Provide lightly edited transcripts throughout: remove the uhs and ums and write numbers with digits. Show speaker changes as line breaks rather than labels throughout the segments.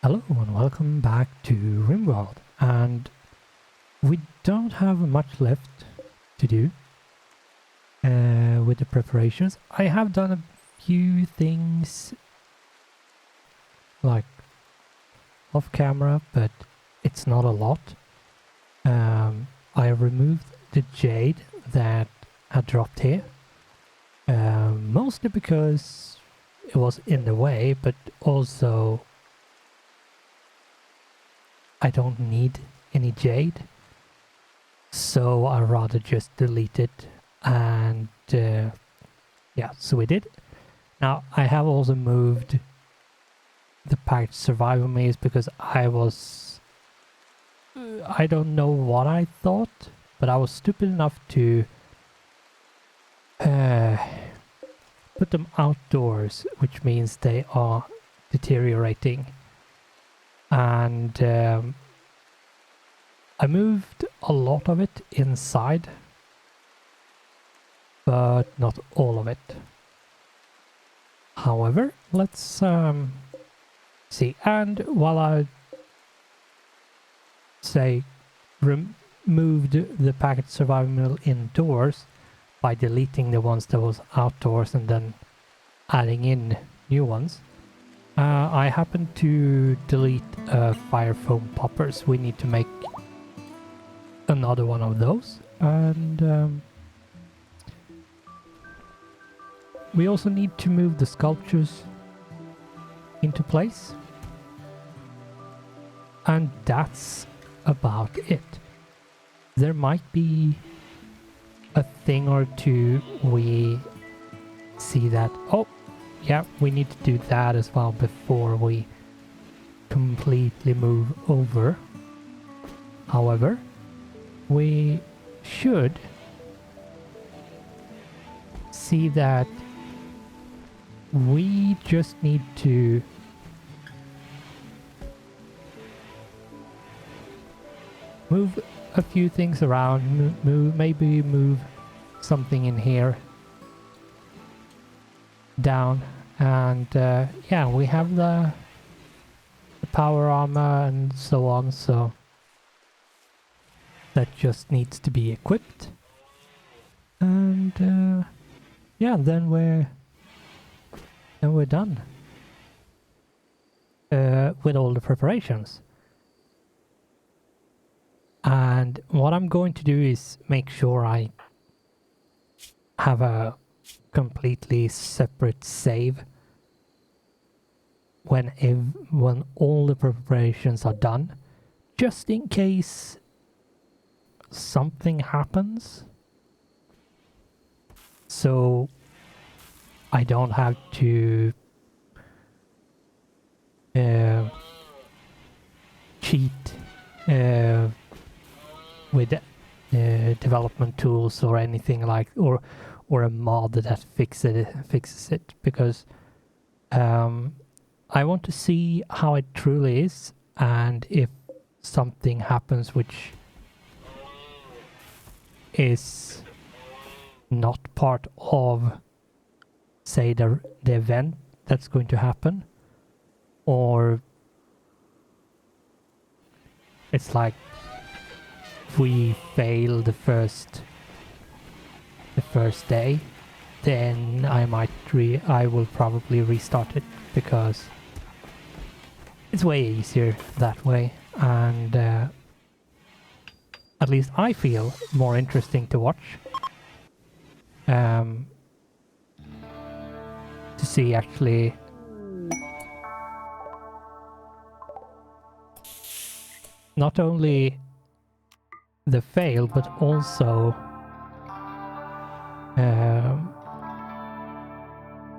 Hello and welcome back to RimWorld, and we don't have much left to do with the preparations. I have done a few things like off camera, but it's not a lot. I removed the jade that had dropped here, mostly because it was in the way, but also I don't need any jade, so I rather just delete it, and yeah, so we did. Now I have also moved the packed survival maze because I don't know what I thought, but I was stupid enough to put them outdoors, which means they are deteriorating. And I moved a lot of it inside, but not all of it. However, let's see. And while I say removed the packet survival indoors by deleting the ones that was outdoors and then adding in new ones, I happen to delete fire foam poppers. We need to make another one of those, and we also need to move the sculptures into place, and that's about it. There might be a thing or two we see that, oh yeah, we need to do that as well before we completely move over. However, we should see that we just need to move a few things around, maybe move something in here down, and yeah, we have the power armor and so on, so that just needs to be equipped, and yeah, then we're done with all the preparations. And what I'm going to do is make sure I have a completely separate save when all the preparations are done, just in case something happens, so I don't have to cheat with development tools or anything like, or a mod that fixes it, because I want to see how it truly is, and if something happens which is not part of, say, the event that's going to happen, or it's like if we fail the first day, then I will probably restart it, because it's way easier that way, and at least I feel more interesting to watch, to see actually not only the fail, but also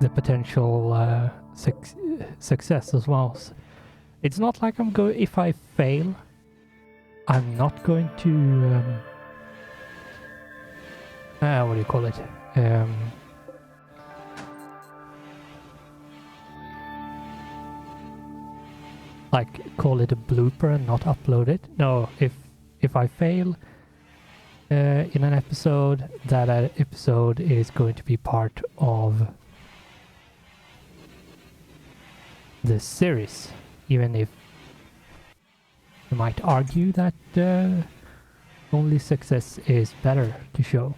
the potential success as well. So it's not like if I fail, I'm not going to what do you call it? Like call it a blooper and not upload it. No, if I fail in an episode, that episode is going to be part of the series, even if You might argue that only success is better to show.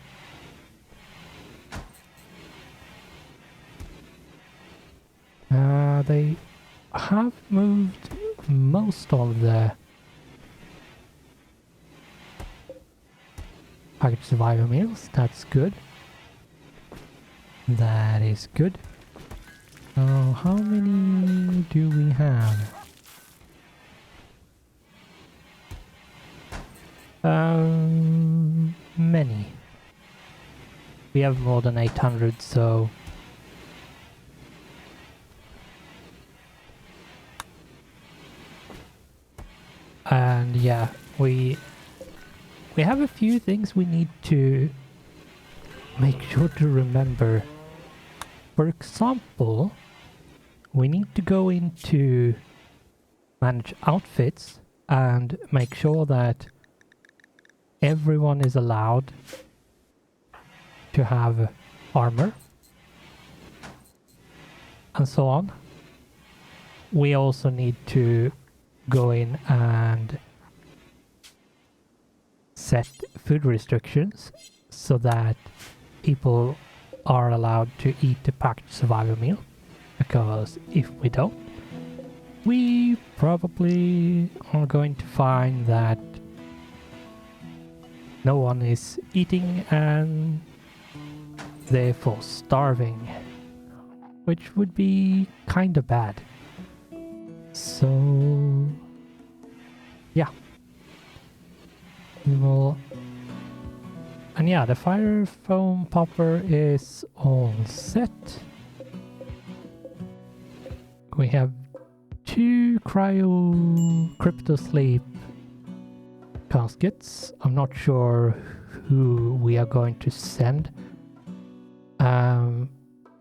They have moved most of the packaged survival meals. That's good. That is good. So how many do we have? Many. We have more than 800, so and yeah, we have a few things we need to make sure to remember. For example, we need to go into manage outfits and make sure that everyone is allowed to have armor and so on. We also need to go in and set food restrictions so that people are allowed to eat the packaged survival meal, because if we don't, we probably are going to find that no one is eating and therefore starving, which would be kinda bad. So yeah, we will. And yeah, the fire foam popper is all set. We have 2 crypto sleep caskets. I'm not sure who we are going to send.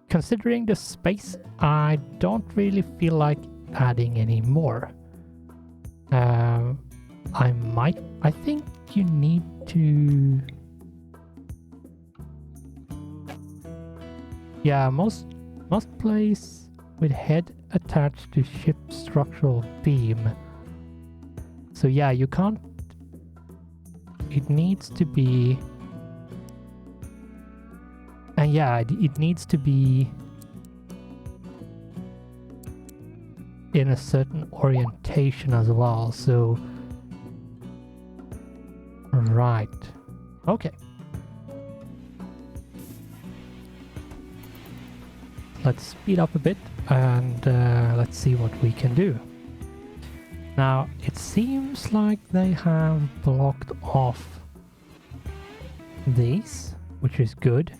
Considering the space, I don't really feel like adding any more. I think you need to. Yeah, most place with head attached to ship structural beam. So yeah, you can't. It needs to be. And yeah, it needs to be in a certain orientation as well. So right, okay. Let's speed up a bit and let's see what we can do. Now, it seems like they have blocked off these, which is good.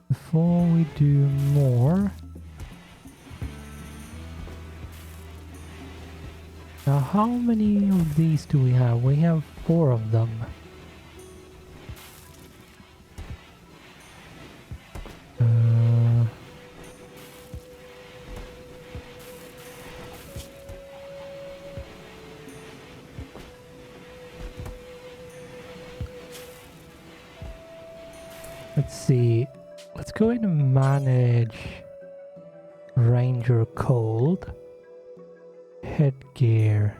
Before we do more, now how many of these do we have? We have 4 of them. Let's see. Let's go in and manage Ranger Cold. Headgear.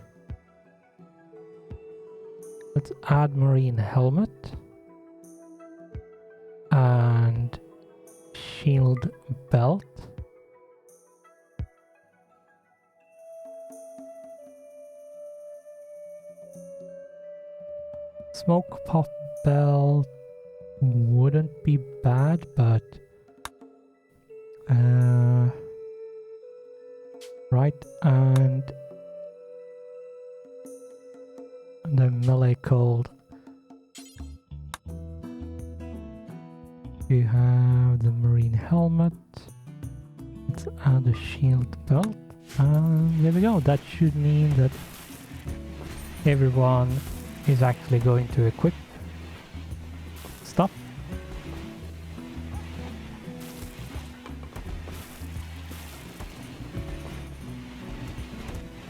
Let's add Marine Helmet. And Shield Belt. Smoke Pop Belt wouldn't be bad, but right, and the melee cold. You have the marine helmet. Let's add a shield belt. And there we go. That should mean that everyone is actually going to equip stuff.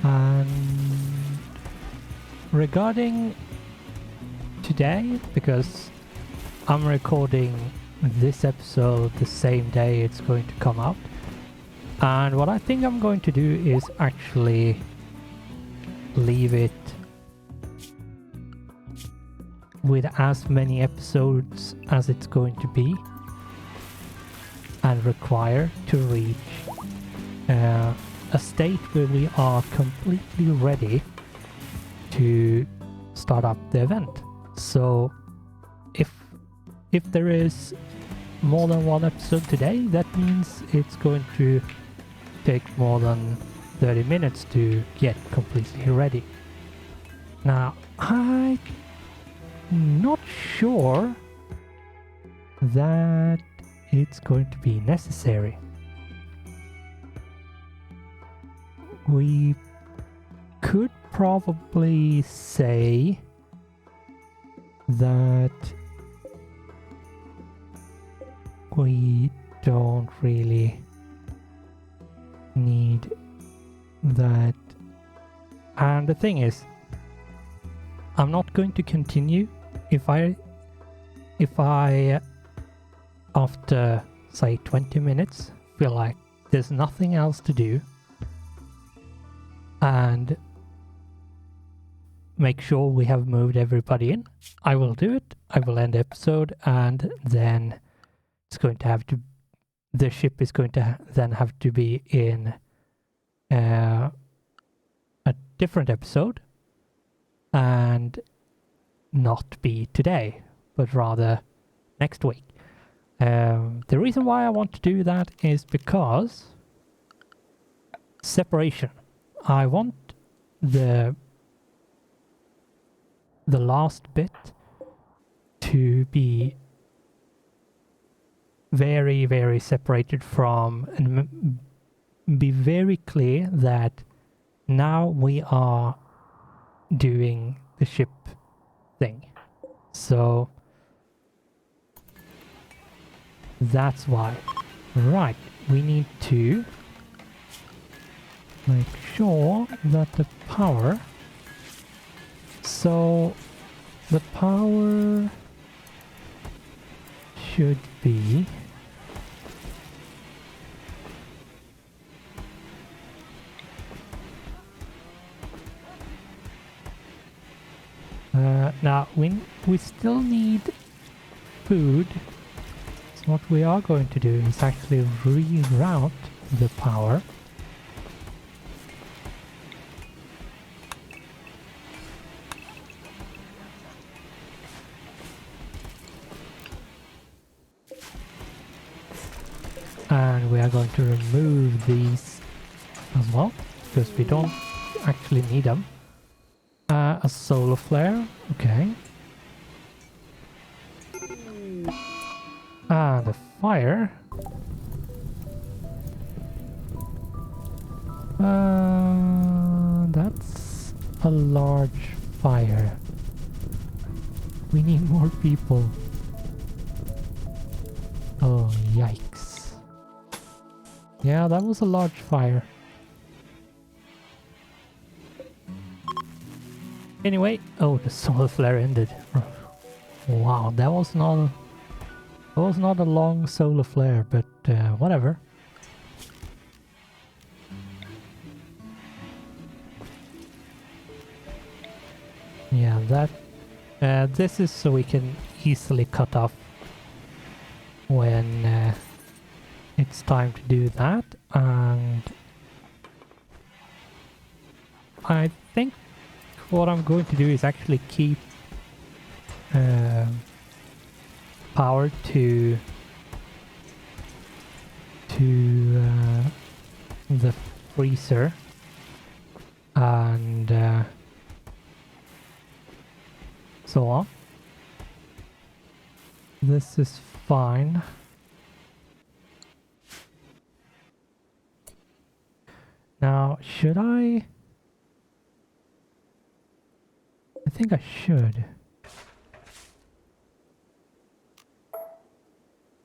And regarding today, because I'm recording this episode the same day it's going to come out. And what I think I'm going to do is actually leave it with as many episodes as it's going to be and require to reach a state where we are completely ready to start up the event. So if there is more than one episode today, that means it's going to take more than 30 minutes to get completely ready. Now, I'm not sure that it's going to be necessary. We could probably say that we don't really need that. And the thing is, I'm not going to continue if I after say 20 minutes feel like there's nothing else to do and make sure we have moved everybody in. I will do it. I will end the episode, and then it's going to have to, the ship is going to then have to be in a different episode and not be today, but rather next week. The reason why I want to do that is because separation. I want the last bit to be very, very separated from, and be very clear that now we are doing the ship thing. So that's why. Right, we need to make sure that the power, so the power should be now we still need food. So what we are going to do is actually reroute the power. And we are going to remove these as well, because we don't actually need them. A solar flare, okay. The fire. That's a large fire. We need more people. Oh, yikes. Yeah, that was a large fire. Anyway, oh, the solar flare ended. Wow, that was not a long solar flare, but whatever. Yeah, that this is so we can easily cut off when it's time to do that. And I think what I'm going to do is actually keep power to the freezer, and so on. This is fine. Now, should I think I should.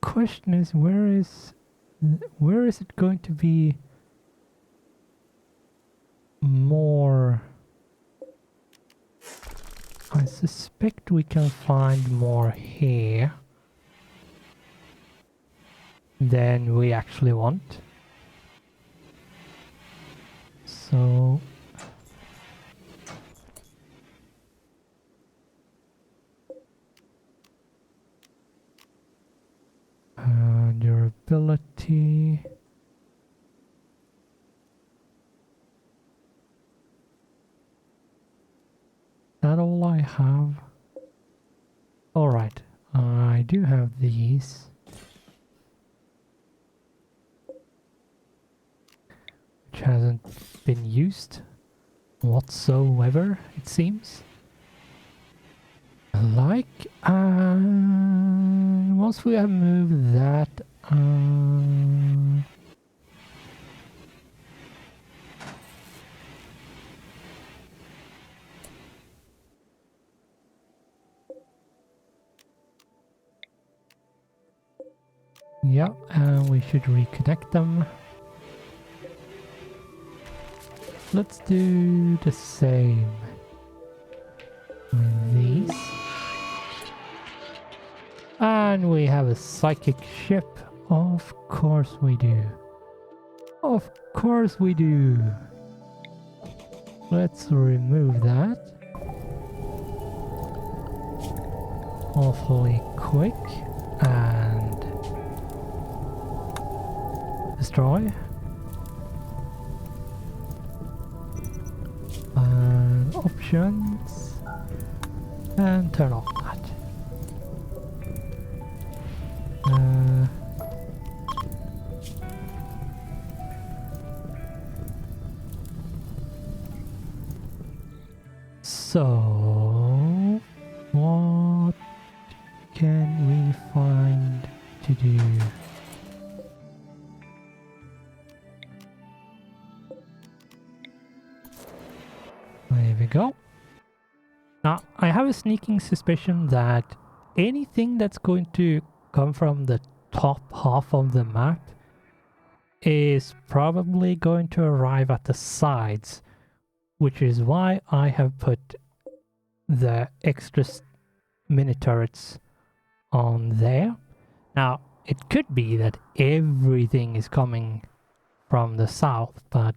Question is, where is it going to be more? I suspect we can find more here. than we actually want. So durability. That all I have? Alright, I do have these. Which hasn't been used whatsoever, it seems. Like, once we have moved that, yeah, we should reconnect them. Let's do the same with these. And we have a psychic ship. Of course we do. Of course we do. Let's remove that. Awfully quick. And destroy. And options. And turn off that. So, what can we find to do? There we go. Now, I have a sneaking suspicion that anything that's going to come from the top half of the map is probably going to arrive at the sides, which is why I have put the extra mini turrets on there. Now, it could be that everything is coming from the south, but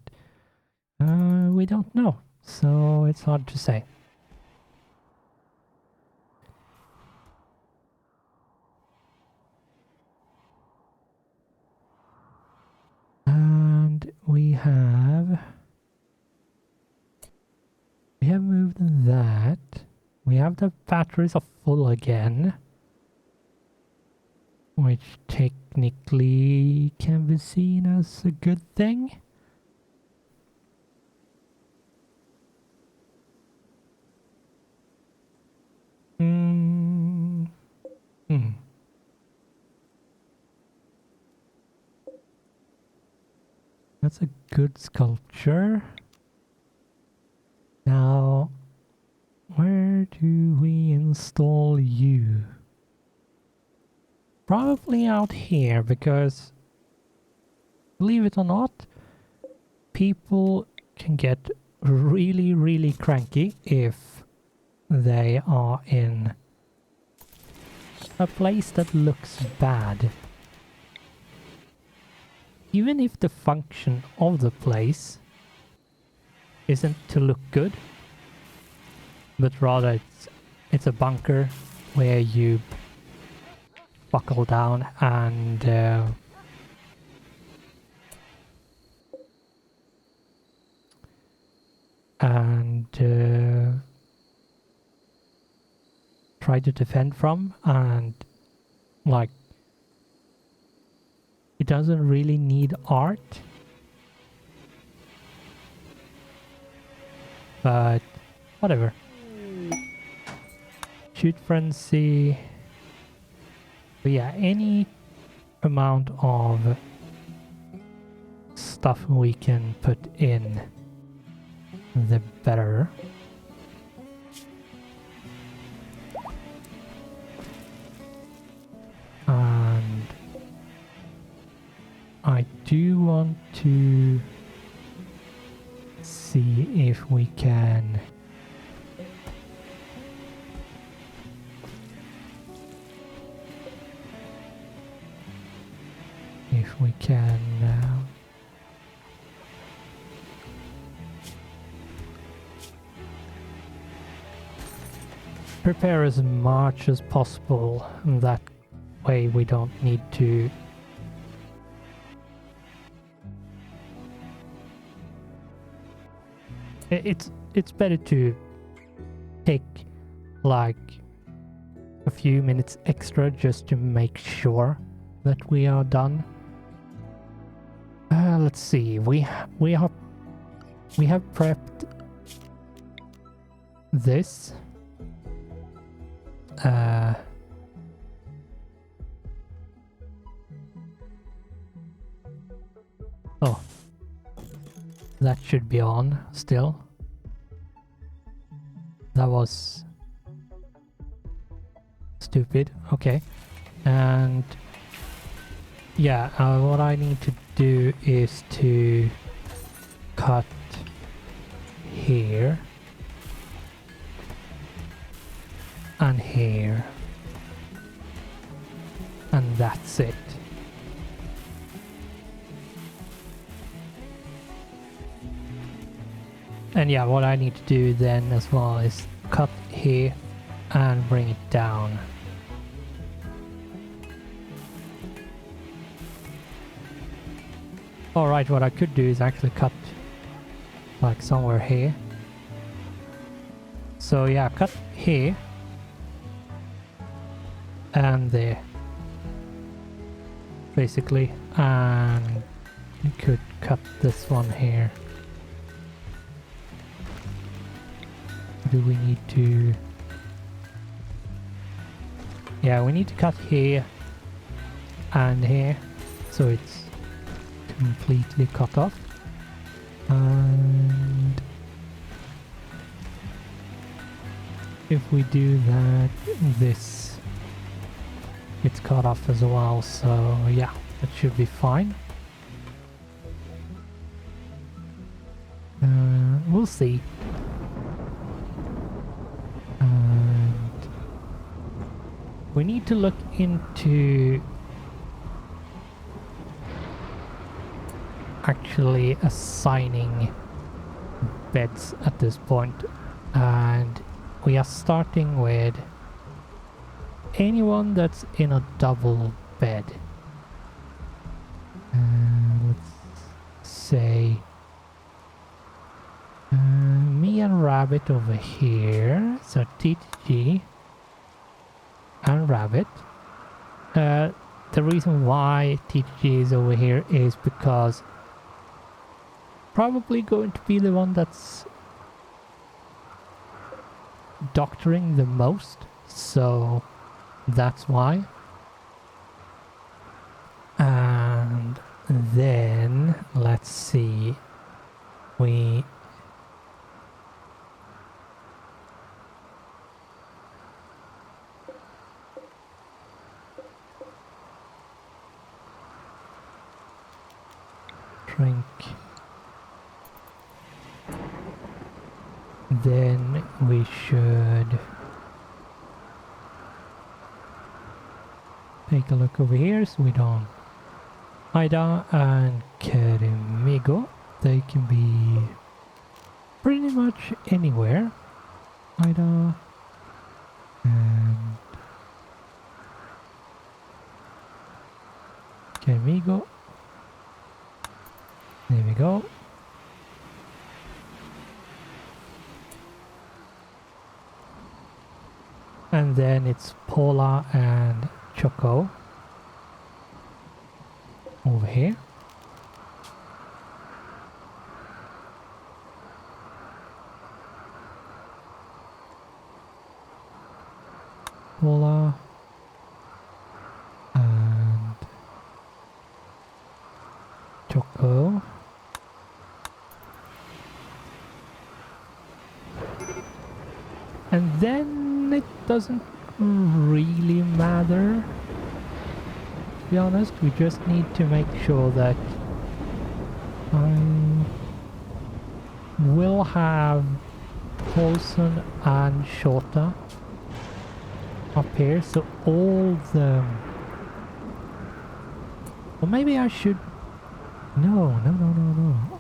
we don't know, so it's hard to say. And we have moved that. We have the batteries are full again, which technically can be seen as a good thing. That's a good sculpture. Now, where do we install you? Probably out here, because believe it or not, people can get really, really cranky if they are in a place that looks bad. Even if the function of the place isn't to look good, but rather it's a bunker where you buckle down and try to defend from, and like it doesn't really need art, but whatever. Shoot frenzy. But yeah, any amount of stuff we can put in, the better. And I do want to see if we can if we can prepare as much as possible. That way we don't need to it's better to take like a few minutes extra just to make sure that we are done. Let's see. We have prepped this. Oh, that should be on still. That was stupid. Okay, and yeah, what I need to do is to cut here and here, and that's it. And yeah, what I need to do then as well is cut here and bring it down. Alright, what I could do is actually cut like somewhere here. So yeah, cut here and there basically, and you could cut this one here. Do we need to... yeah, we need to cut here and here so it's completely cut off. And if we do that, this gets cut off as well, so yeah, that should be fine. We'll see. And we need to look into actually assigning beds at this point, and we are starting with anyone that's in a double bed. Let's say me and Rabbit over here, so TTG and Rabbit. The reason why TTG is over here is because probably going to be the one that's doctoring the most, so that's why. And then let's see, we shrink. Then we should take a look over here so we don't... Ida and Kerimigo, they can be pretty much anywhere. Ida and Kerimigo. There we go. And then it's Paula and Choco over here. Paula and Choco. And then it doesn't really matter, to be honest. We just need to make sure that I will have Paulson and Shorta up here, so all So maybe I should... No.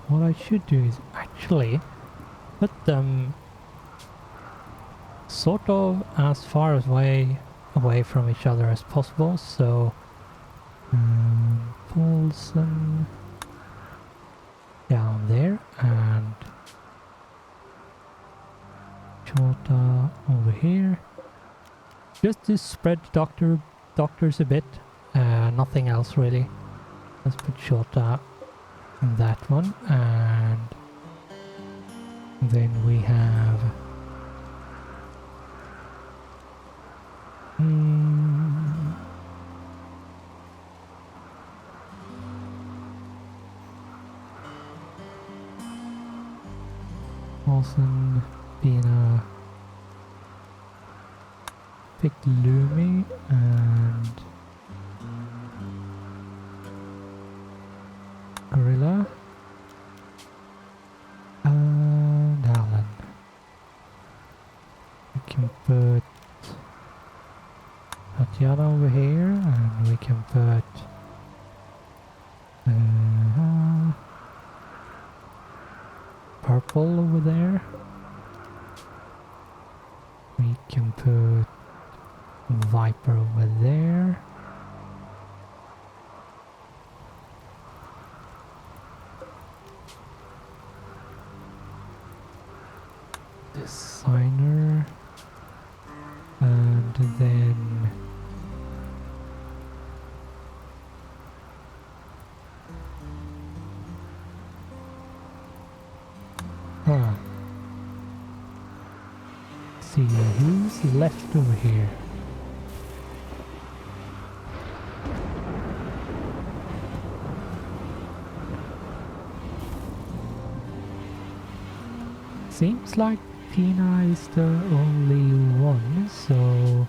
What I should do is actually put them sort of as far away from each other as possible. So Paulson down there and Shota over here. Just to spread doctors a bit. Nothing else really. Let's put Shota in that one, and then we have Olsen being a picked Lumi and Gorilla and Alan. We can put Tatiana over here, and we can put Purple over there. We can put Viper over there. Designer, and then see who's left over here. Seems like Tina is the only one, so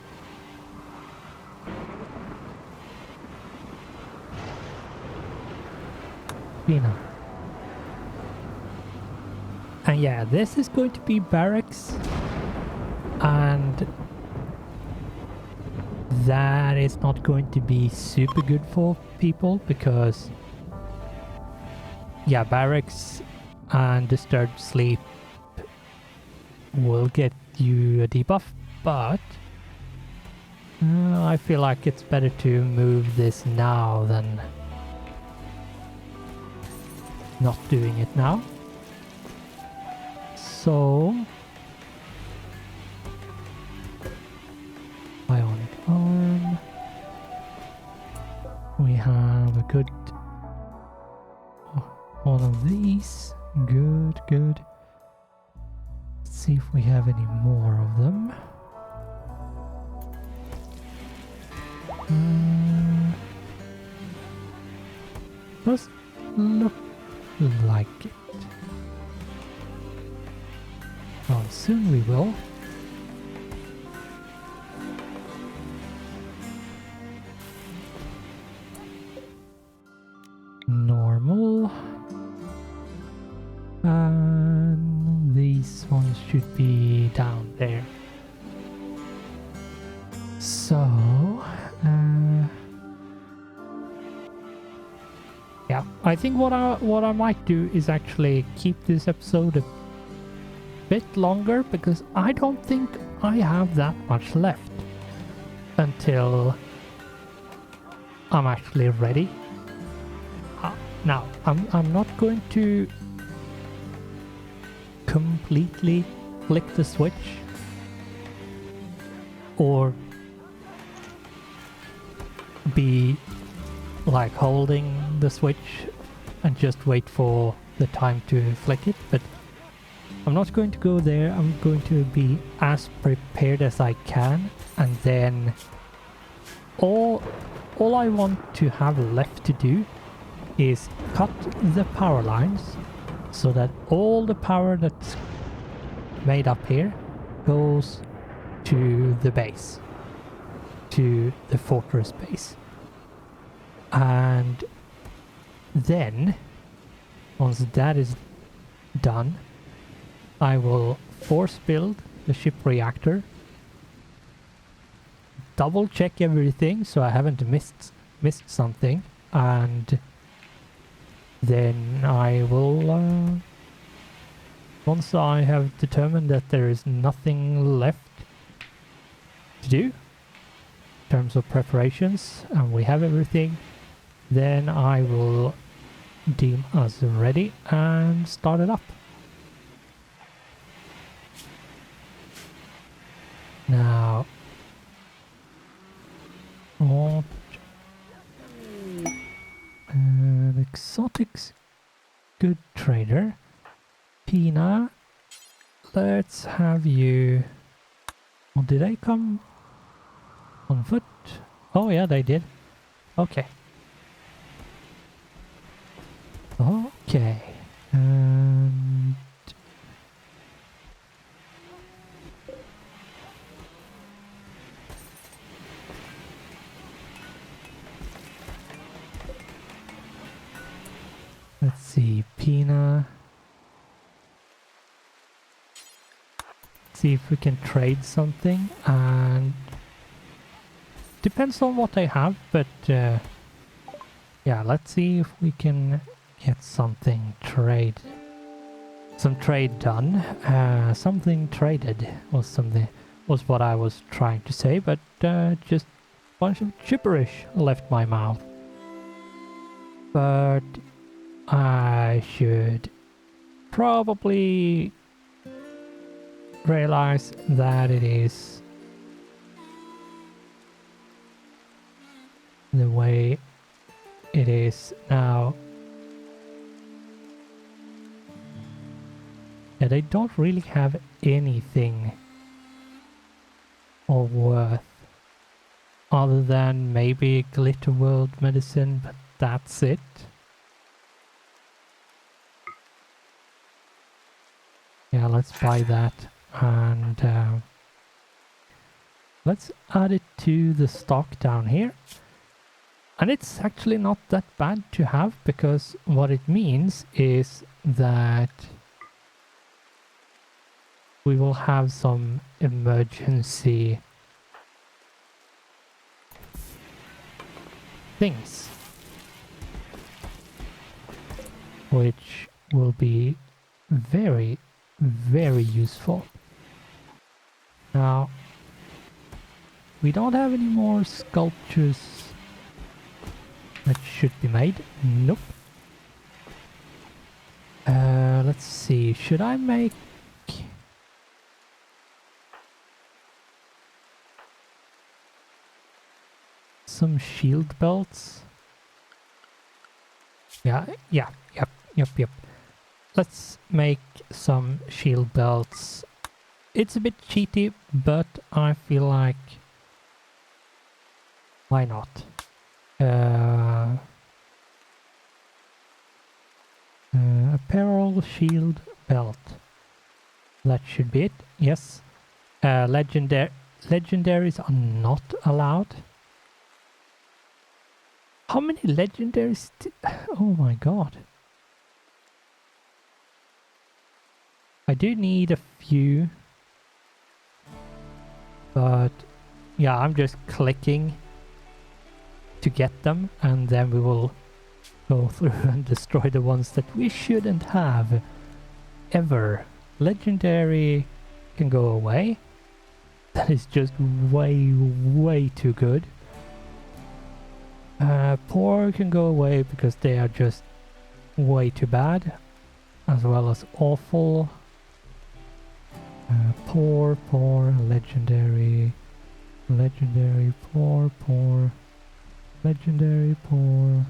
Tina. And yeah, this is going to be barracks, and that is not going to be super good for people because yeah, barracks and disturbed sleep will get you a debuff, but I feel like it's better to move this now than not doing it now. So bionic arm. We have a good one of these. Good. See if we have any more of them. Does look like it. Well, soon we will. Normal. And these ones should be down there. So, yeah, I think what I might do is actually keep this episode a bit longer because I don't think I have that much left until I'm actually ready. Now, I'm not going to completely flick the switch or be like holding the switch and just wait for the time to flick it, but I'm not going to go there. I'm going to be as prepared as I can, and then all I want to have left to do is cut the power lines so that all the power that's made up here goes to the base, to the fortress base. And then once that is done, I will force build the ship reactor, double check everything so I haven't missed something, and then I will, once I have determined that there is nothing left to do in terms of preparations and we have everything, then I will deem us ready and start it up. Now, what? Exotics, good trader. Pina, let's have you. Oh, did they come on foot? Oh yeah, they did. Okay. Okay. And let's see, Pina. See if we can trade something, and depends on what they have, but yeah, let's see if we can get something some trade done. Something traded was what I was trying to say, but just a bunch of gibberish left my mouth. But I should probably realize that it is the way it is now. Yeah, they don't really have anything of worth other than maybe glitter world medicine, but that's it. Yeah, let's buy that, and let's add it to the stock down here. And it's actually not that bad to have, because what it means is that we will have some emergency things, which will be very, very useful. Now, we don't have any more sculptures that should be made. Nope. Let's see, should I make some shield belts? Yep. Let's make some shield belts. It's a bit cheaty, but I feel like why not? Apparel shield belt. That should be it. Yes. Legendaries are not allowed. How many legendaries? Oh my god. I do need a few. But yeah, I'm just clicking to get them, and then we will go through and destroy the ones that we shouldn't have ever. Legendary can go away. That is just way too good. Poor can go away because they are just way too bad, as well as awful. Poor, legendary, poor, legendary, poor,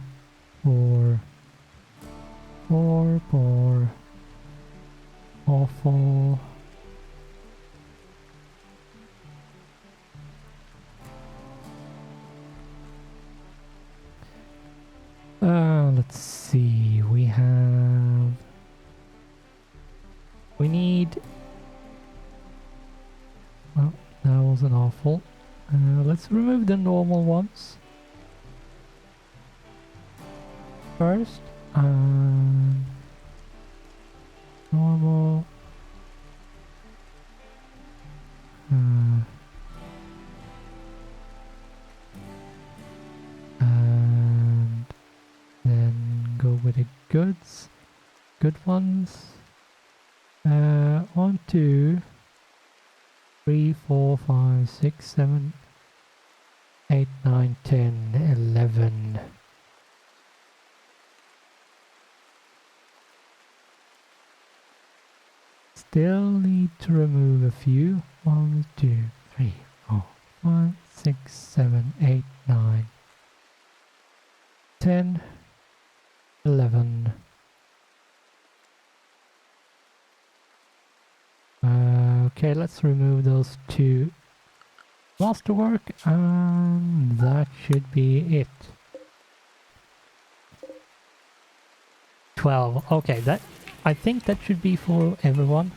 awful. Let's see, we need, well, that wasn't awful. Let's remove the normal ones first. Normal. And go with the goods. Good ones. 1, 2, 3, 4, 5, 6, 7, 8, 9, 10, 11. Still need to remove a few. 1, 2, 3, 4, 5, 6, 7, 8, 9, 10, 11. Okay, let's remove those 2 masterwork, and that should be it. 12. Okay, that I think that should be for everyone,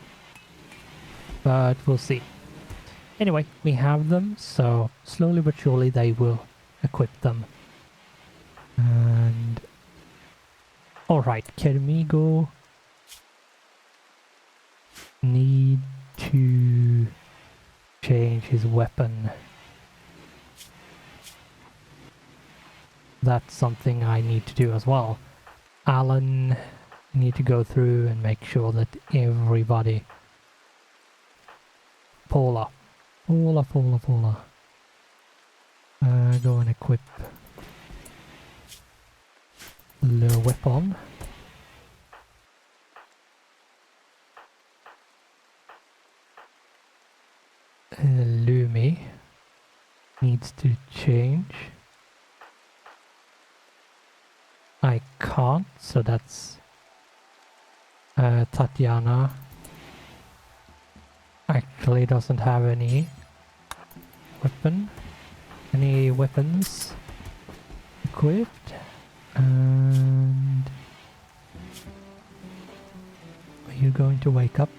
but we'll see. Anyway, we have them, so slowly but surely they will equip them. And alright, Kermigo need to change his weapon. That's something I need to do as well. Alan, need to go through and make sure that everybody... Paula. Go and equip the weapon. Lumi needs to change. I can't, so that's Tatiana. Actually doesn't have any weapons equipped. And are you going to wake up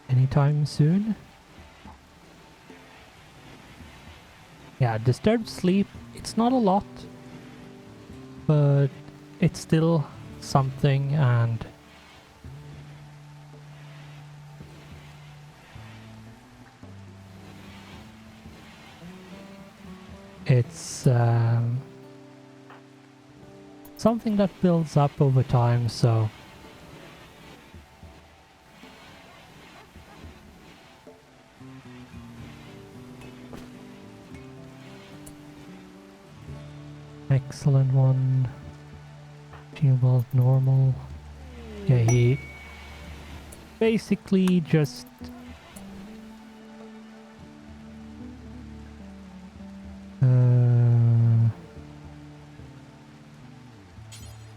anytime soon? Yeah, disturbed sleep, it's not a lot, but it's still something. And it's something that builds up over time, so excellent one. Shield normal. Yeah, he basically just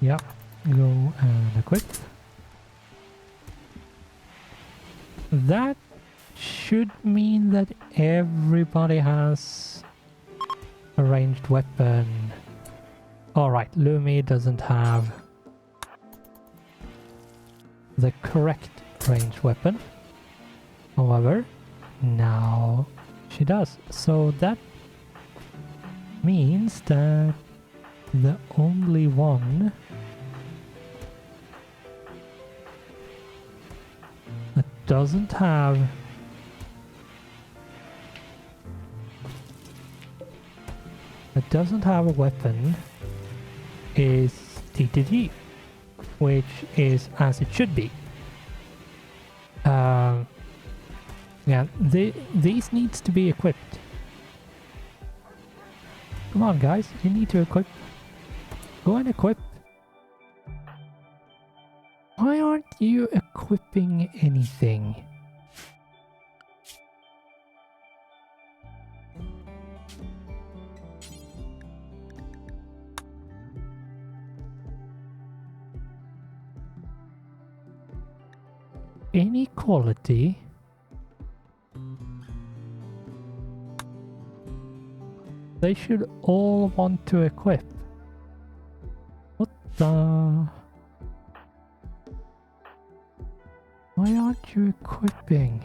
yeah, go and equip. That should mean that everybody has a ranged weapon. Alright, Lumi doesn't have the correct ranged weapon. However, now she does. So that means that the only one that doesn't have a weapon is TTG, which is as it should be. Yeah, these needs to be equipped. Come on, guys, you need to equip. Go and equip. Why aren't you equipping anything? Inequality? They should all want to equip. What the? Why aren't you equipping?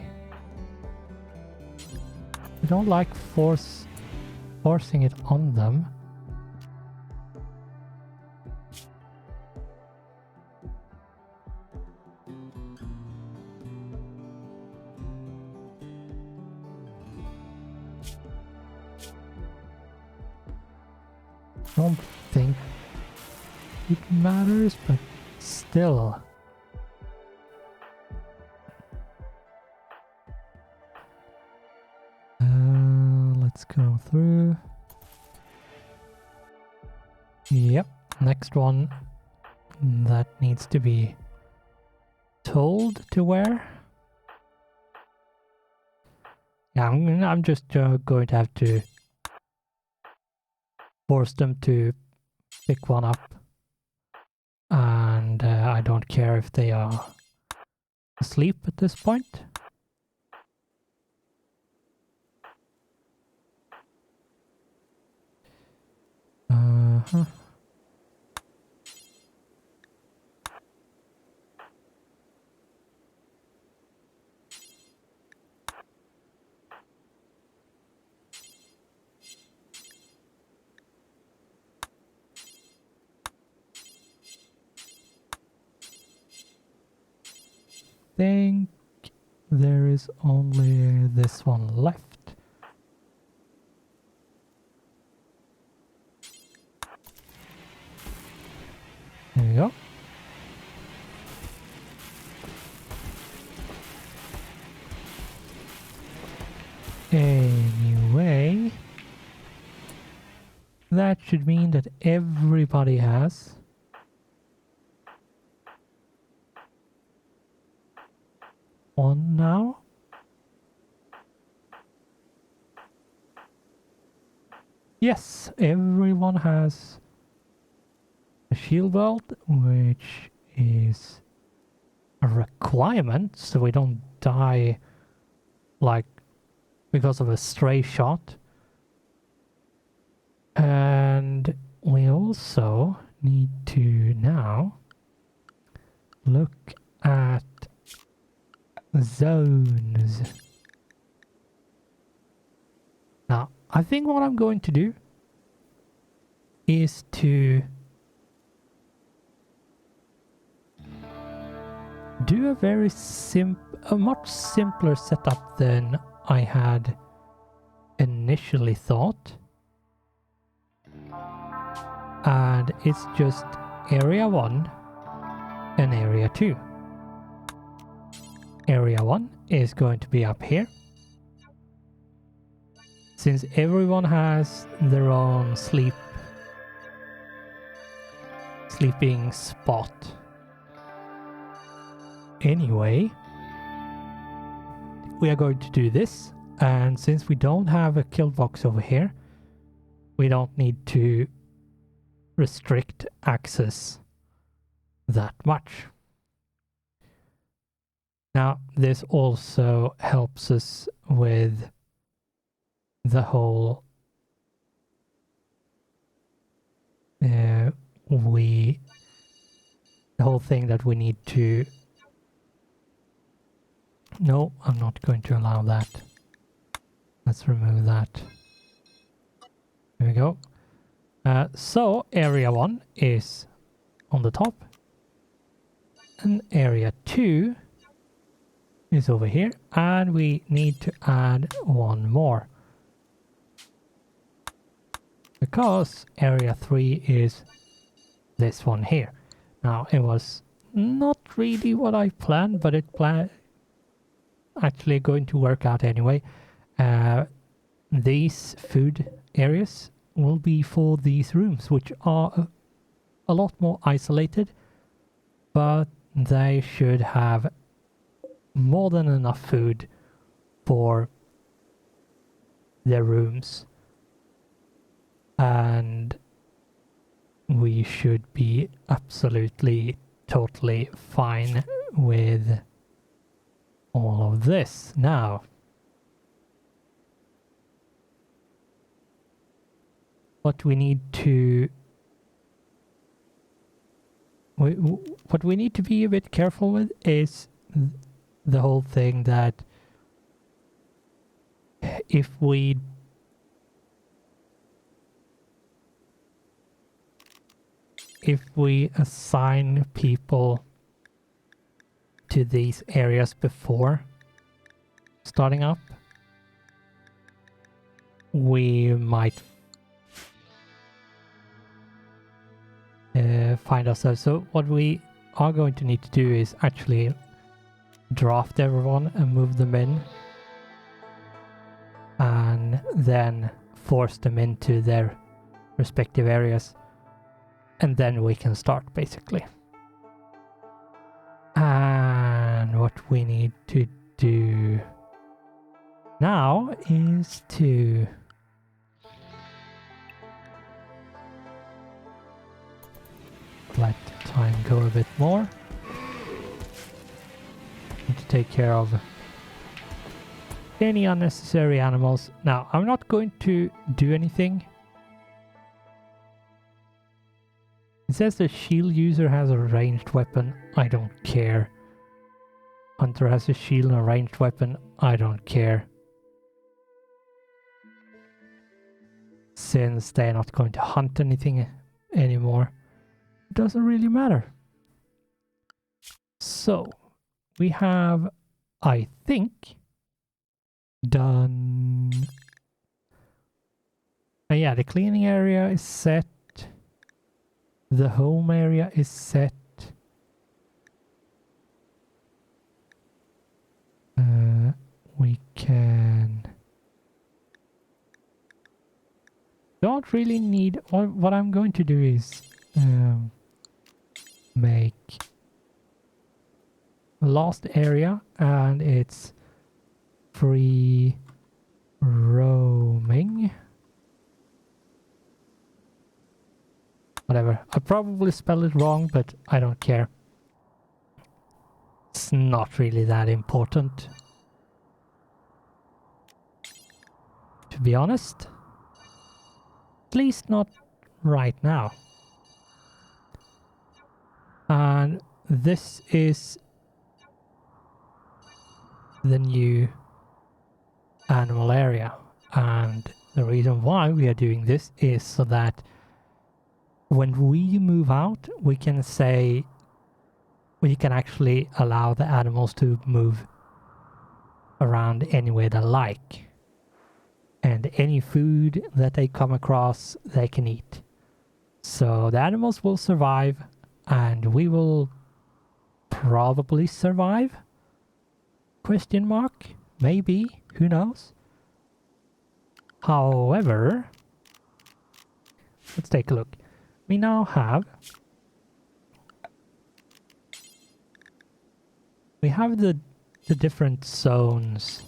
I don't like forcing it on them. I don't think it matters, but still. Let's go through. Yep, next one that needs to be told to wear. Yeah, I'm just going to have to force them to pick one up. And I don't care if they are asleep at this point. Uh-huh. Think there is only this one left. There we go. Anyway, that should mean that everybody has one now. Yes, everyone has a shield belt, which is a requirement so we don't die like because of a stray shot. And we also need to now look at zones. Now, I think what I'm going to do is to do a much simpler setup than I had initially thought. And it's just area 1 and area 2. Area 1 is going to be up here. Since everyone has their own sleeping spot. Anyway, we are going to do this, and since we don't have a kill box over here, we don't need to restrict access that much. Now, this also helps us with the whole the whole thing that we need to... No, I'm not going to allow that. Let's remove that. There we go. So area 1 is on the top, and area 2 is over here, and we need to add one more because area 3 is this one here. Now, it was not really what I planned, but it actually going to work out anyway. These food areas will be for these rooms, which are a lot more isolated, but they should have more than enough food for their rooms, and we should be absolutely totally fine with all of this. Now, what we need to be a bit careful with is the whole thing that if we assign people to these areas before starting up, we might find ourselves. So what we are going to need to do is actually draft everyone and move them in, and then force them into their respective areas, and then we can start basically. And what we need to do now is to let time go a bit more. Need to take care of any unnecessary animals. Now, I'm not going to do anything. It says the shield user has a ranged weapon. I don't care. Hunter has a shield and a ranged weapon. I don't care. Since they're not going to hunt anything anymore, it doesn't really matter. So, we have, I think, done... yeah, the cleaning area is set. The home area is set. We can... Don't really need... What I'm going to do is make a last area, and it's free roaming. Whatever. I probably spelled it wrong, but I don't care. It's not really that important, to be honest. At least not right now. And this is the new animal area. And the reason why we are doing this is so that when we move out, we can say we can actually allow the animals to move around anywhere they like. And any food that they come across, they can eat. So the animals will survive, and we will probably survive? Question mark? Maybe. Who knows? However, let's take a look. We now have... We have the different zones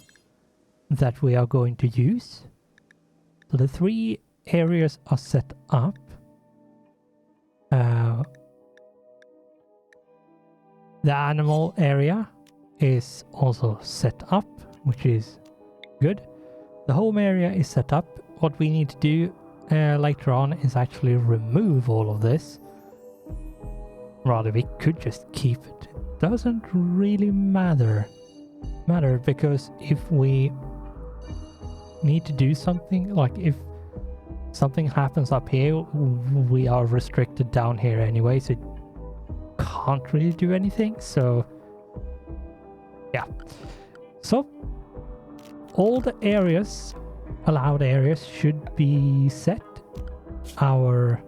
that we are going to use. So the 3 areas are set up. The animal area is also set up, which is good. The home area is set up. What we need to do later on is actually remove all of this. Rather, we could just keep it. It doesn't really matter because if we need to do something, like if something happens up here, we are restricted down here anyway, so can't really do anything. So yeah, so all the areas, allowed areas, should be set. Our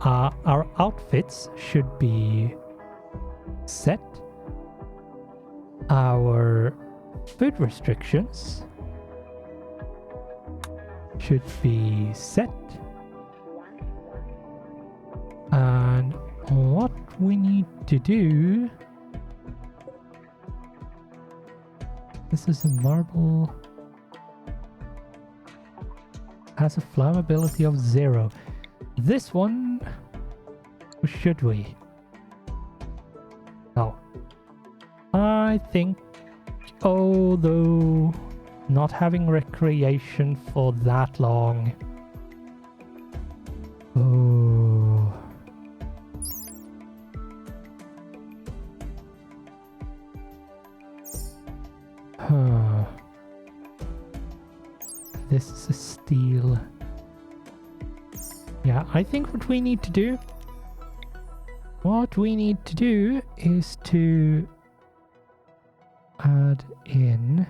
our outfits should be set. Our food restrictions should be set. And what we need to do... This is a marble. Has a flammability of 0. This one... Should we? No. I think, although not having recreation for that long... Oh... Huh. This is a steel. Yeah, I think what we need to do... What we need to do is to add in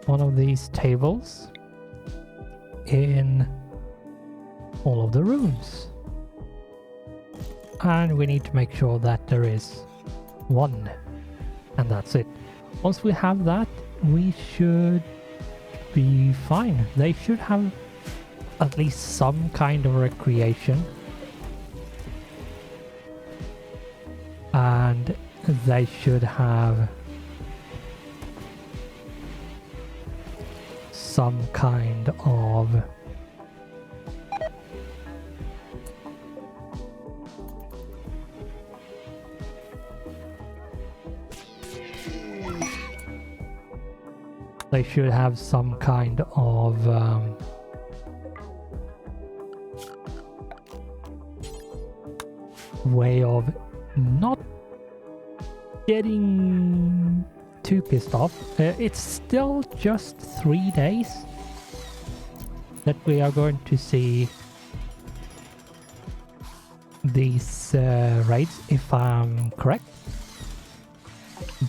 one of these tables. in all of the rooms. And we need to make sure that there is one. And that's it. Once we have that, we should be fine. They should have at least some kind of recreation. And they should have some kind of way of not getting too pissed off. It's still just 3 days that we are going to see these raids, if I'm correct.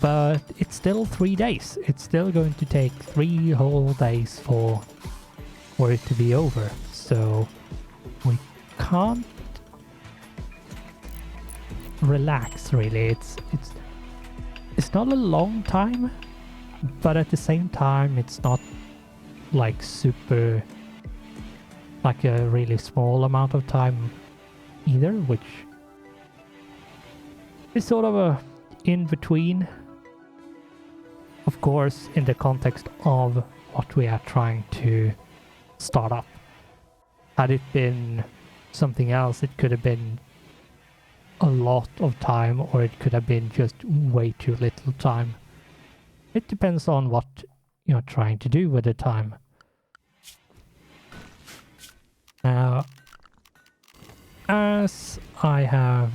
But it's still 3 days. It's still going to take 3 whole days for it to be over. So we can't relax, really. It's not a long time, but at the same time it's not like super, like a really small amount of time either, which is sort of a in between, of course, in the context of what we are trying to start up. Had it been something else, it could have been a lot of time, or it could have been just way too little time. It depends on what you're trying to do with the time. Now, as I have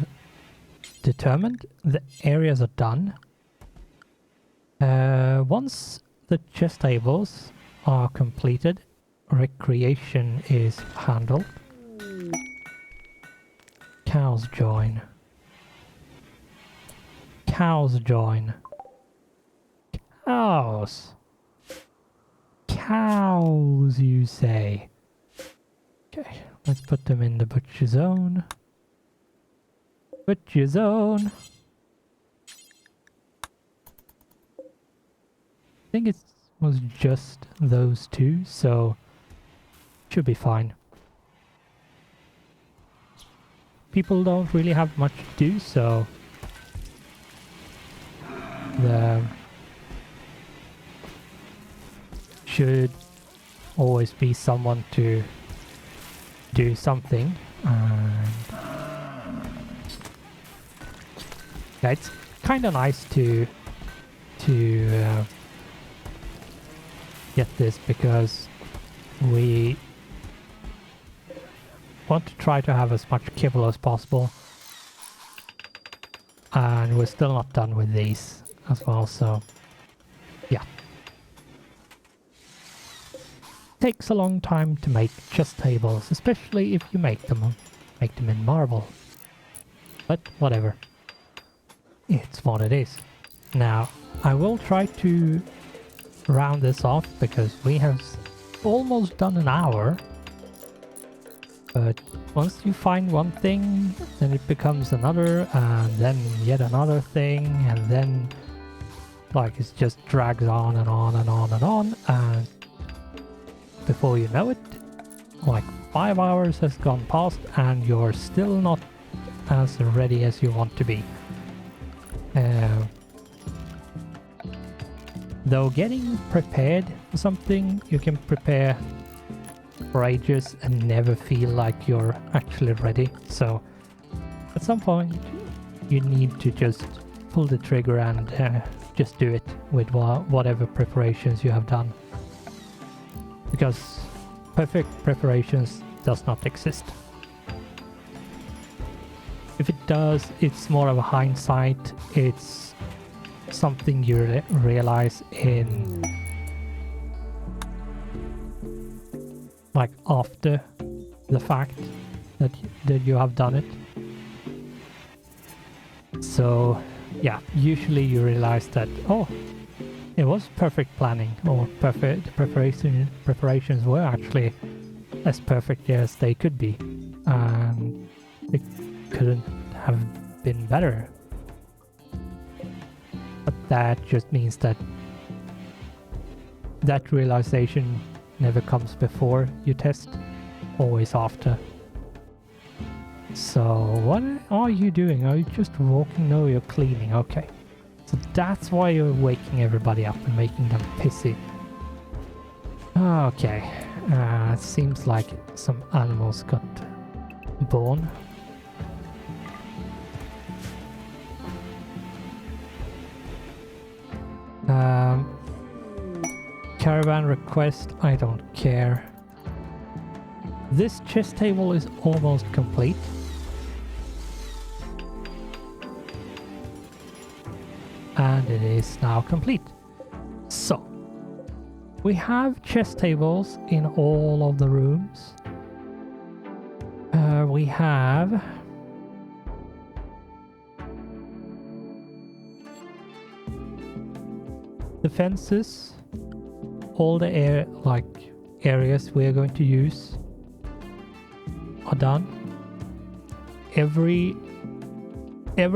determined, the areas are done. Once the chest tables are completed, recreation is handled. Cows join. Cows join. Cows. Cows, you say? Okay, let's put them in the butcher zone. Butcher zone. I think it was just those two, so should be fine. People don't really have much to do, so there should always be someone to do something. And yeah, it's kind of nice to get this, because we want to try to have as much kibble as possible, and we're still not done with these as well, so yeah. Takes a long time to make chest tables, especially if you make them in marble, but whatever, it's what it is. Now I will try to round this off, because we have almost done an hour. But once you find one thing, then it becomes another, and then yet another thing, and then like it just drags on and on and on and on, and before you know it, like 5 hours has gone past and you're still not as ready as you want to be. Though getting prepared for something, you can prepare for ages and never feel like you're actually ready. So at some point you need to just pull the trigger and just do it with whatever preparations you have done. Because perfect preparations does not exist. If it does, it's more of a hindsight. It's something you realize in like after the fact that you have done it. So yeah, usually you realize that, oh, it was perfect planning, or perfect preparations were actually as perfect as they could be. And it couldn't have been better. But that just means that that realization never comes before you test, always after. So what are you doing? Are you just walking? No, you're cleaning. Okay. So that's why you're waking everybody up and making them pissy. Okay. It seems like some animals got born. Caravan request, I don't care. This chess table is almost complete. And it is now complete. So, we have chess tables in all of the rooms. We have the fences, all the areas we are going to use are done. Every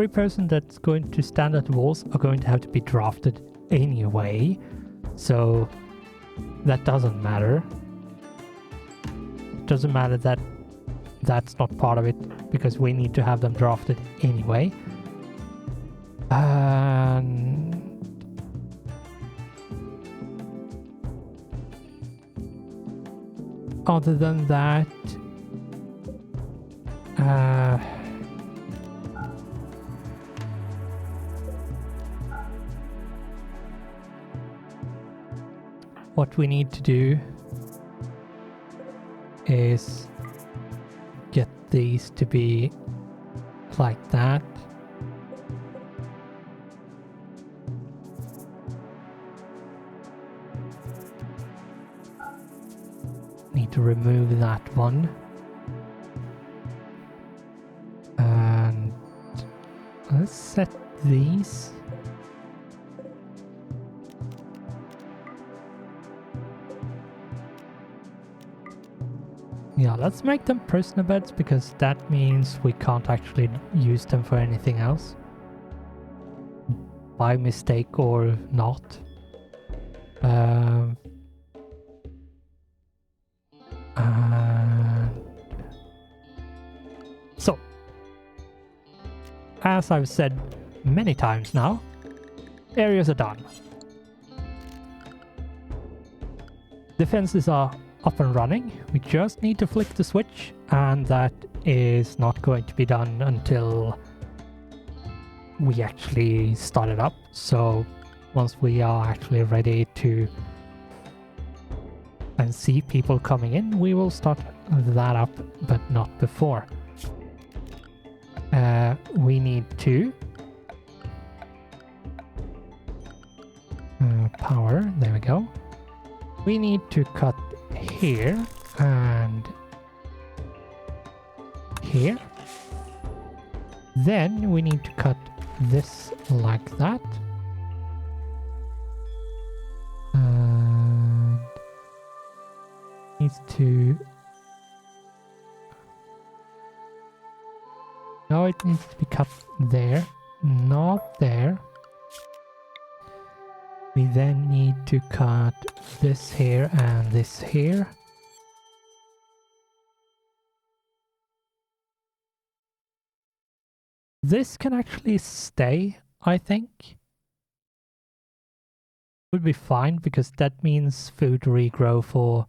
person that's going to stand at the walls are going to have to be drafted anyway, so that doesn't matter. It doesn't matter that that's not part of it, because we need to have them drafted anyway. And other than that, what we need to do is get these to be like that. Need to remove that one. And let's set these. Yeah, let's make them prisoner beds, because that means we can't actually use them for anything else. By mistake or not. So, as I've said many times now, areas are done. Defenses are up and running. We just need to flick the switch, and that is not going to be done until we actually start it up. So once we are actually ready to and see people coming in, we will start that up, but not before. We need to power, there we go. We need to cut here and here. Then we need to cut this like that. And needs to... No, it needs to be cut there, not there. We then need to cut this here and this here. This can actually stay, I think. Would be fine, because that means food regrow for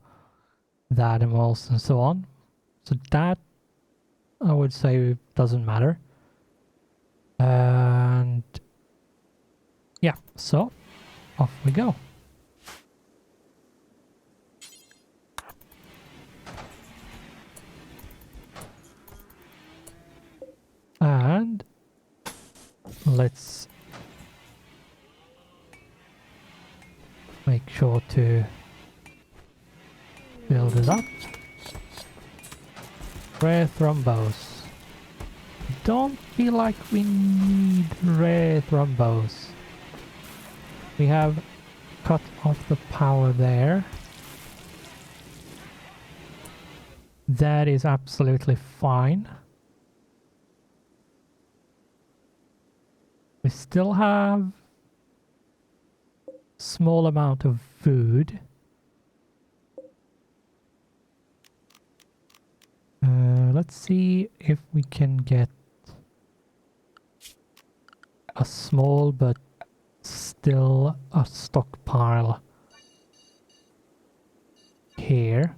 the animals and so on. So that, I would say, doesn't matter. And yeah, so off we go. And let's make sure to build it up. Rare thrombos. Don't feel like we need rare thrombos. We have cut off the power there. that is absolutely fine. We still have small amount of food. Let's see if we can get a small but still a stockpile here.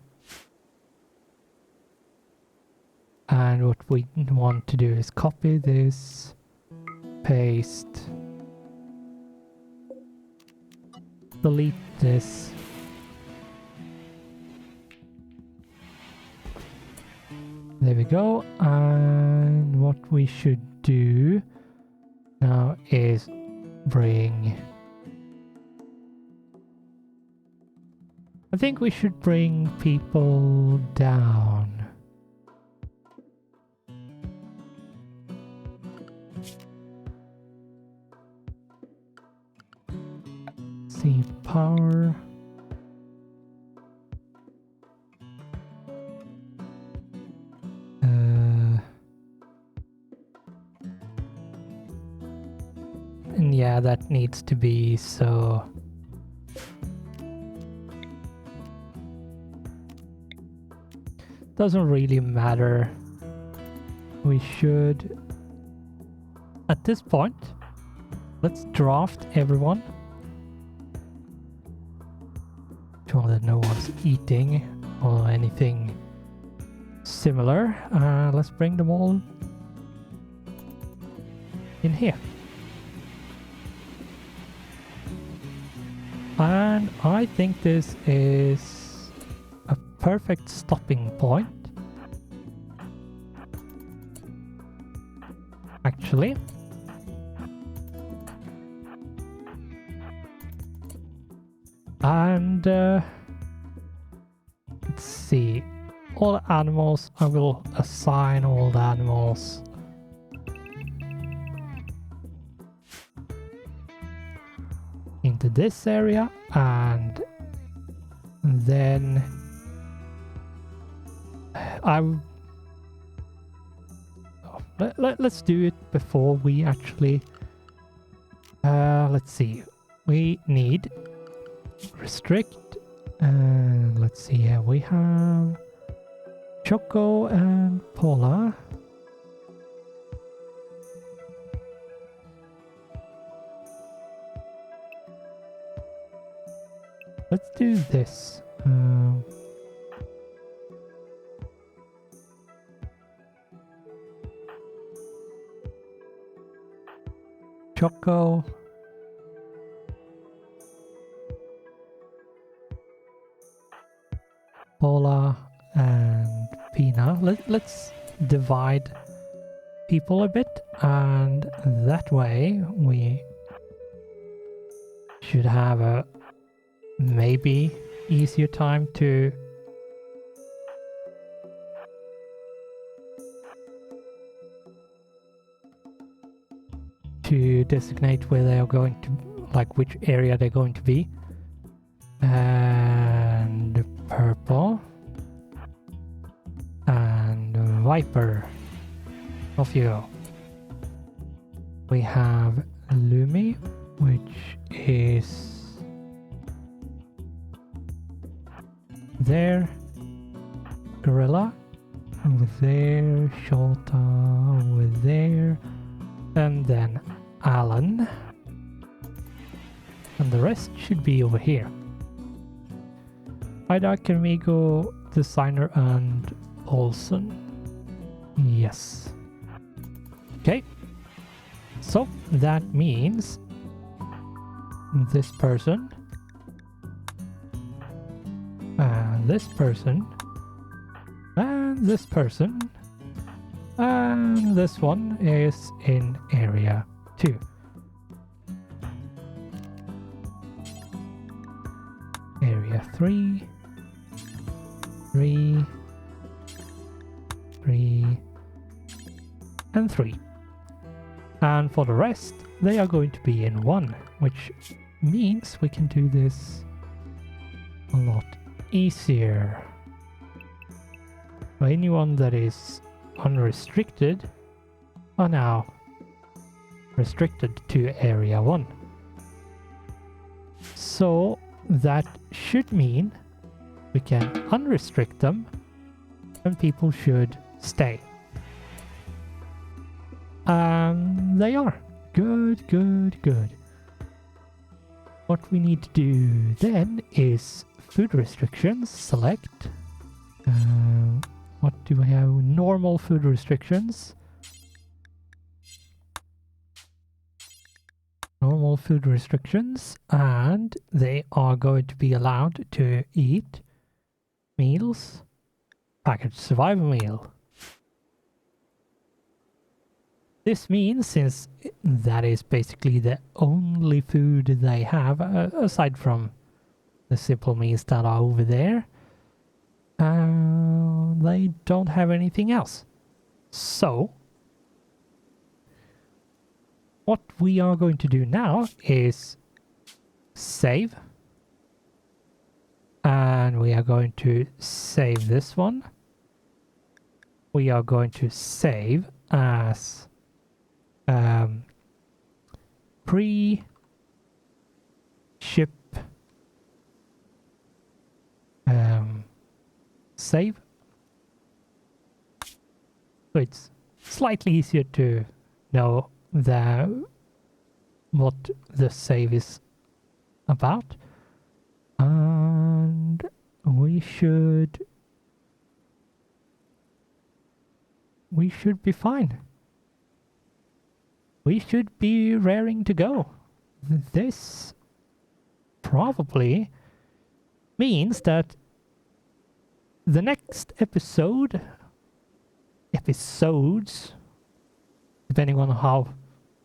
And what we want to do is copy this, paste, delete this. There we go. And what we should do now is bring... I think we should bring people down. See, power. And yeah, that needs to be so. Doesn't really matter. We should, at this point, let's draft everyone. Sure that no one's eating or anything similar. Let's bring them all in here. And I think this is a perfect stopping point. Actually. And let's see. All the animals, I will assign all the animals. Into this area, and then let's do it before we actually let's see, we need restrict, and let's see here, we have Choco and Paula. Let's do this. Choco. Paula and Pina. Let's divide people a bit, and that way we should have a maybe easier time to designate where they are going to, like which area they're going to be. And purple and Viper. Off you go. We have Lumi, which is there, Gorilla over there, Shota over there, and then Alan, and the rest should be over here. Ida, Carmigo, Designer, and Olsen. Yes. Okay. So that means this person, and this person, and this person, and this one is in area 2. Area 3, 3, 3, and 3. And for the rest, they are going to be in 1, which means we can do this a lot easier. anyone that is unrestricted are now restricted to Area 1. So that should mean we can unrestrict them and people should stay. And they are. Good, good, good. What we need to do then is food restrictions. Select. What do we have? Normal food restrictions. Normal food restrictions, and they are going to be allowed to eat meals, packaged survival meal. This means, since that is basically the only food they have, aside from the simple meals that are over there, they don't have anything else. So what we are going to do now is save. And we are going to save this one. We are going to save as pre-ship save. So it's slightly easier to know what the save is about, and we should be fine. We should be raring to go. This probably means that the next episodes, depending on how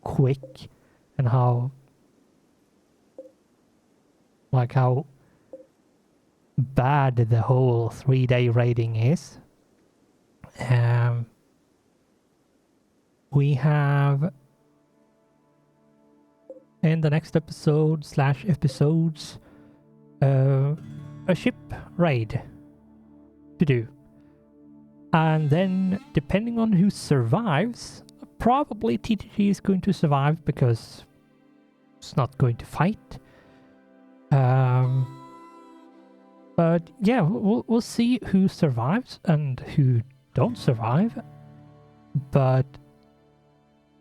quick and how bad the whole 3-day raiding is, we have in the next episodes a ship raid to do, and then depending on who survives, probably TTG is going to survive because it's not going to fight. But yeah, we'll see who survives and who don't survive. But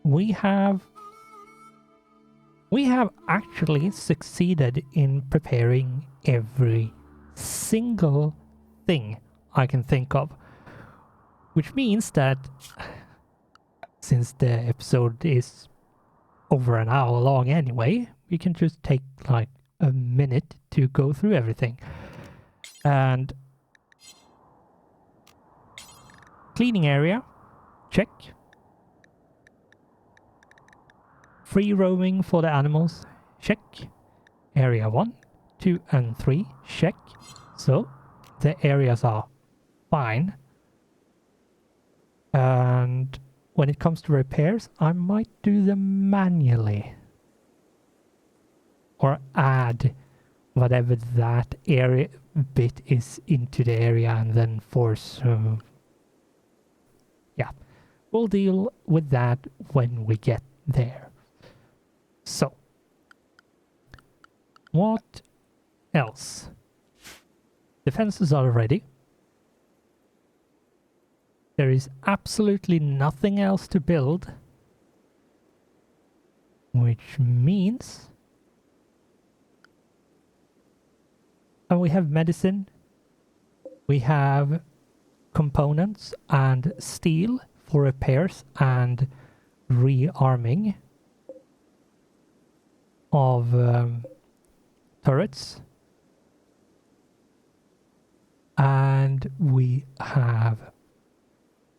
we have actually succeeded in preparing every single thing I can think of, which means that since the episode is over an hour long anyway, we can just take like a minute to go through everything. And cleaning area, check. Free roaming for the animals, check. Area 1, 2 and 3, check. So the areas are fine. And when it comes to repairs, I might do them manually. Or add whatever that area bit is into the area and then force... yeah, we'll deal with that when we get there. So, what else? Defenses are ready. There is absolutely nothing else to build, which means... and we have medicine, we have components and steel for repairs and rearming of turrets, and we have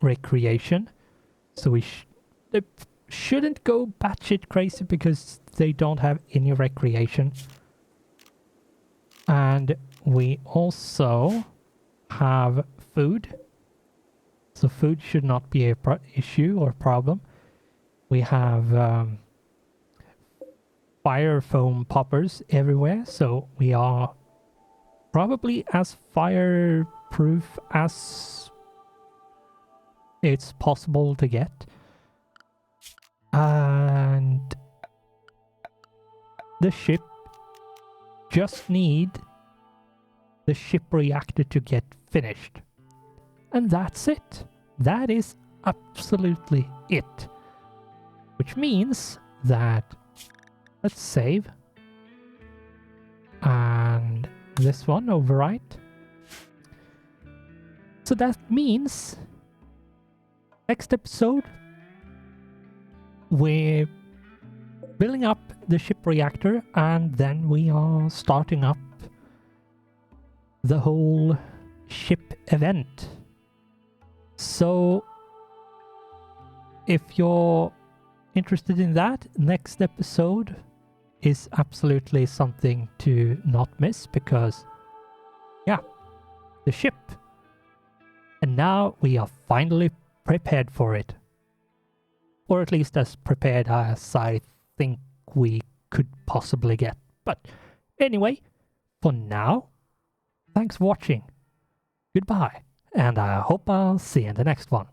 recreation. So they shouldn't go batshit crazy because they don't have any recreation. And we also have food. So food should not be a issue or problem. We have fire foam poppers everywhere. So we are probably as fireproof as it's possible to get. And the ship just need the ship reactor to get finished. And that's it. That is absolutely it. Which means that, let's save. And this one overwrite. So that means next episode we're building up the ship reactor, and then we are starting up the whole ship event. So if you're interested in that, next episode is absolutely something to not miss, because yeah, the ship. And now we are finally prepared for it. Or at least as prepared as I think we could possibly get. But anyway, for now, thanks for watching. Goodbye, and I hope I'll see you in the next one.